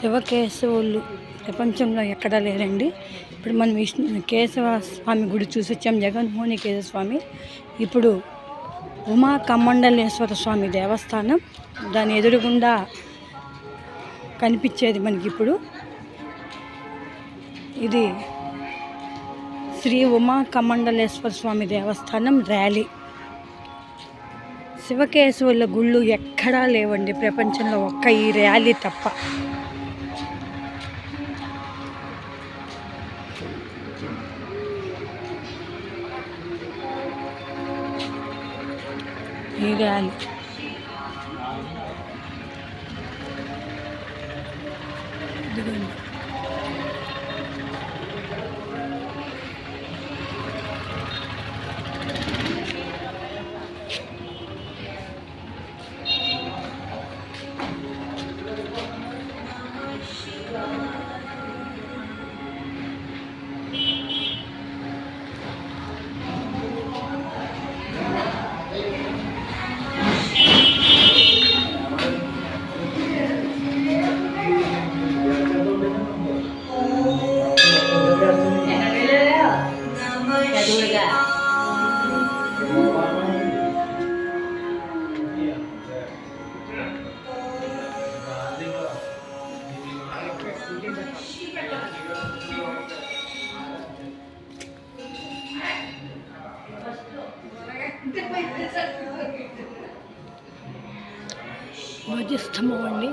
శివకేశవులు ప్రపంచంలో ఎక్కడా లేరండి. ఇప్పుడు మనం కేశవ స్వామి గుడి చూసి వచ్చాం, జగన్మోహిని కేశవ స్వామి. ఇప్పుడు ఉమా కమండలేశ్వర స్వామి దేవస్థానం, దాని ఎదురుగుండా కనిపించేది మనకి ఇప్పుడు ఇది శ్రీ ఉమా కమండలేశ్వర స్వామి దేవస్థానం ర్యాలీ. శివకేశవుల గుళ్ళు ఎక్కడా లేవండి ప్రపంచంలో, ఒక్క ఈ ర్యాలీ తప్ప. ఈ ర్యాలీ ఇదిగోండి. ధ్వజస్తంభం అండి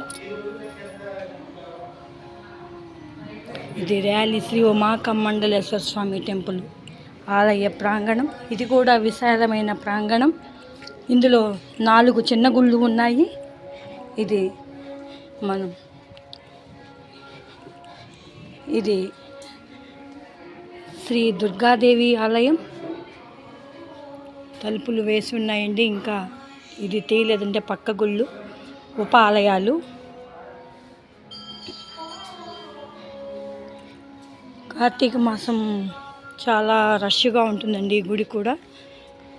ఇది. ర్యాలీ శ్రీ ఉమా కమండలేశ్వర స్వామి టెంపుల్ ఆలయ ప్రాంగణం. ఇది కూడా విశాలమైన ప్రాంగణం. ఇందులో 4 చిన్న గుళ్ళు ఉన్నాయి. ఇది శ్రీ దుర్గాదేవి ఆలయం. తలుపులు వేసి ఉన్నాయండి. ఇంకా ఇది తీయలేదంటే పక్క గుళ్ళు ఉప ఆలయాలు. కార్తీక మాసం చాలా రష్గా ఉంటుందండి ఈ గుడి కూడా.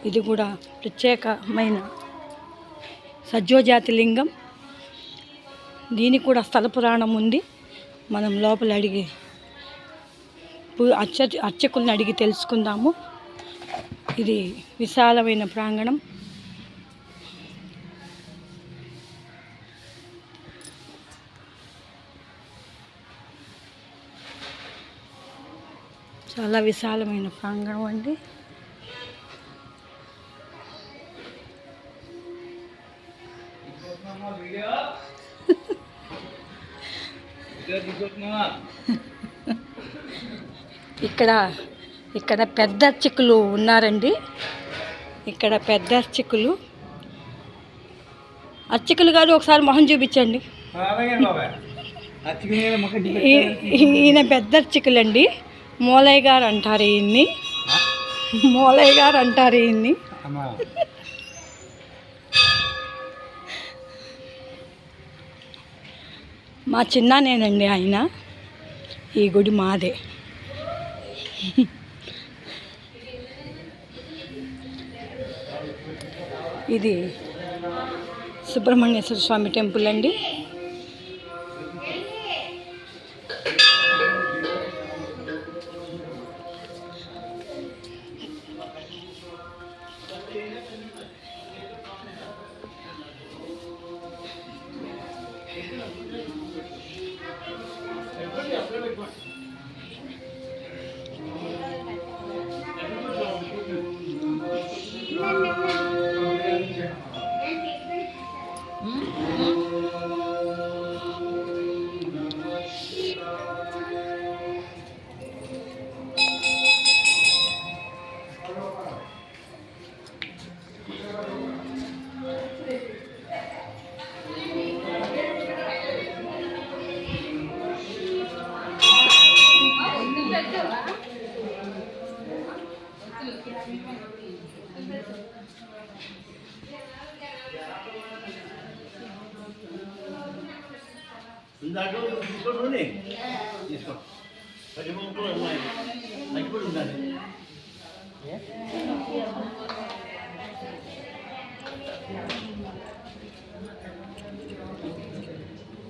ఇది కూడా ప్రత్యేకమైన సజ్జోజాతి లింగం. దీనికి కూడా స్థల పురాణం ఉంది. మనం లోపల అడిగి అర్చకుల్ని అడిగి తెలుసుకుందాము. ఇది విశాలమైన ప్రాంగణం. చాలా విశాలమైన ప్రాంగణం అండి. ఇక్కడ పెద్ద అర్చకులు ఉన్నారండి. ఇక్కడ పెద్ద అర్చకులు గారు ఒకసారి మొహం చూపించండి. ఈయన పెద్ద అర్చకులండి. మోలయ్య గారు అంటారు ఈయన్ని. మా చిన్నానేనండి ఆయన. ఈ గుడి మాదే. ఇది సుబ్రహ్మణ్యేశ్వర స్వామి టెంపుల్ అండి.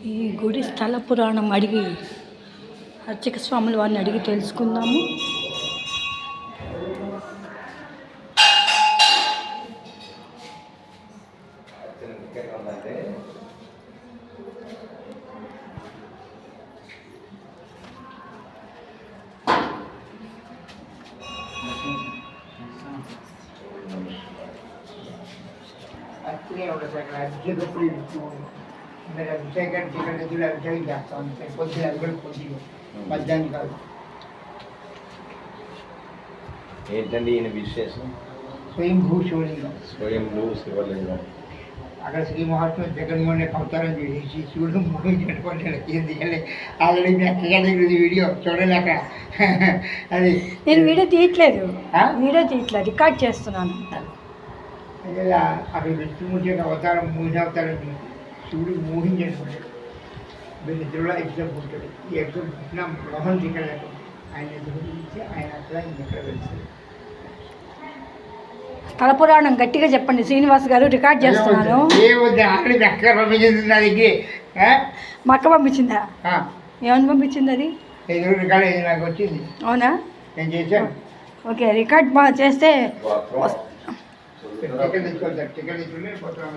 ఈ గుడి స్థల పురాణం అడిగి అర్చక స్వాముల వారిని అడిగి తెలుసుకుందాము. అభిషేకం చికెన్ అభిషేకం చేస్తాం. పొద్దున అది కూడా పొద్దున మధ్యాహ్నం కాదు. ఏంటండి ఈయన విశేషం? స్వయంభూ శివలింగం. స్వయంభూ శివలింగం. అక్కడ శ్రీ మహాత్మ జగన్మోహన్ అవతారం చేసి శివుడు మూడు జట్టుకోండి. ఆల్రెడీ మీ అక్కగారి వీడియో చూడండి అక్కడ. అది నేను వీడియో తీయట్లేదు, రికార్డ్ చేస్తున్నాను. అదే అక్కడ విష్ణుమూర్తి యొక్క అవతారం మూడు అవతారం శివుడు మోహించనుకున్నాడు. వీళ్ళిద్దరులో ఎగ్జామ్ ఉంటాడు. ఈ ఎగ్జామ్ పుట్టిన మోహన్ ఇక్కడ ఆయన గురించి ఆయన అక్కడ ఇక్కడ వెళ్తాడు. స్థల పురాణం గట్టిగా చెప్పండి శ్రీనివాస్ గారు, రికార్డ్ చేస్తున్నాను. ఆల్రెడీ అక్క పంపించింది నా దగ్గర. మా అక్క పంపించిందా? ఏమని పంపించింది? అది రికార్డ్ అయింది, నాకు వచ్చింది. అవునా? నేను చేశాను. ఓకే, రికార్డ్ బాగా చేస్తే టికెట్ తెచ్చుకోవాలి. టికెట్ తెచ్చుకుంటే పోతాం.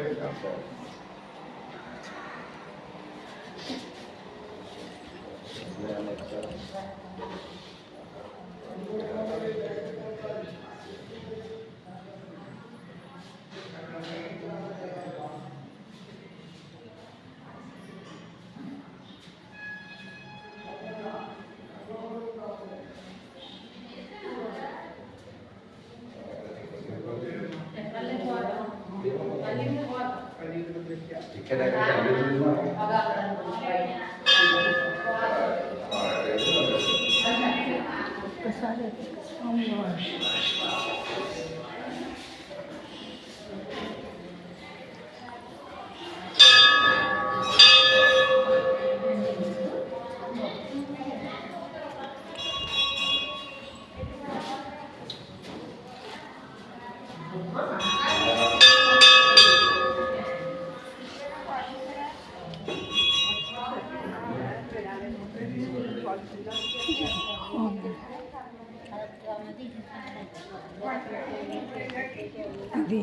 ఇది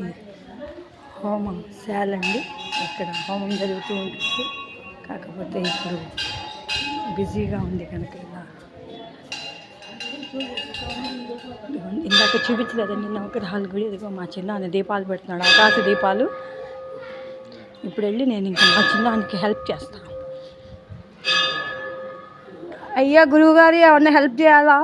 హోమం శాల అండి. ఇక్కడ హోమం జరుగుతూ ఉంటుంది. కాకపోతే ఇప్పుడు బిజీగా ఉంది కనుక ఇలా ఇందాక చూపించలేదండి నవగ్రహాల గుడి. ఇదిగో మా చిన్నాన్న దీపాలు పెడుతున్నాడు, ఆకాశ దీపాలు. ఇప్పుడు వెళ్ళి నేను ఇంకా మా చిన్నానికి హెల్ప్ చేస్తాను. అయ్యా గురువుగారు ఏమన్నా హెల్ప్ చేయాలా?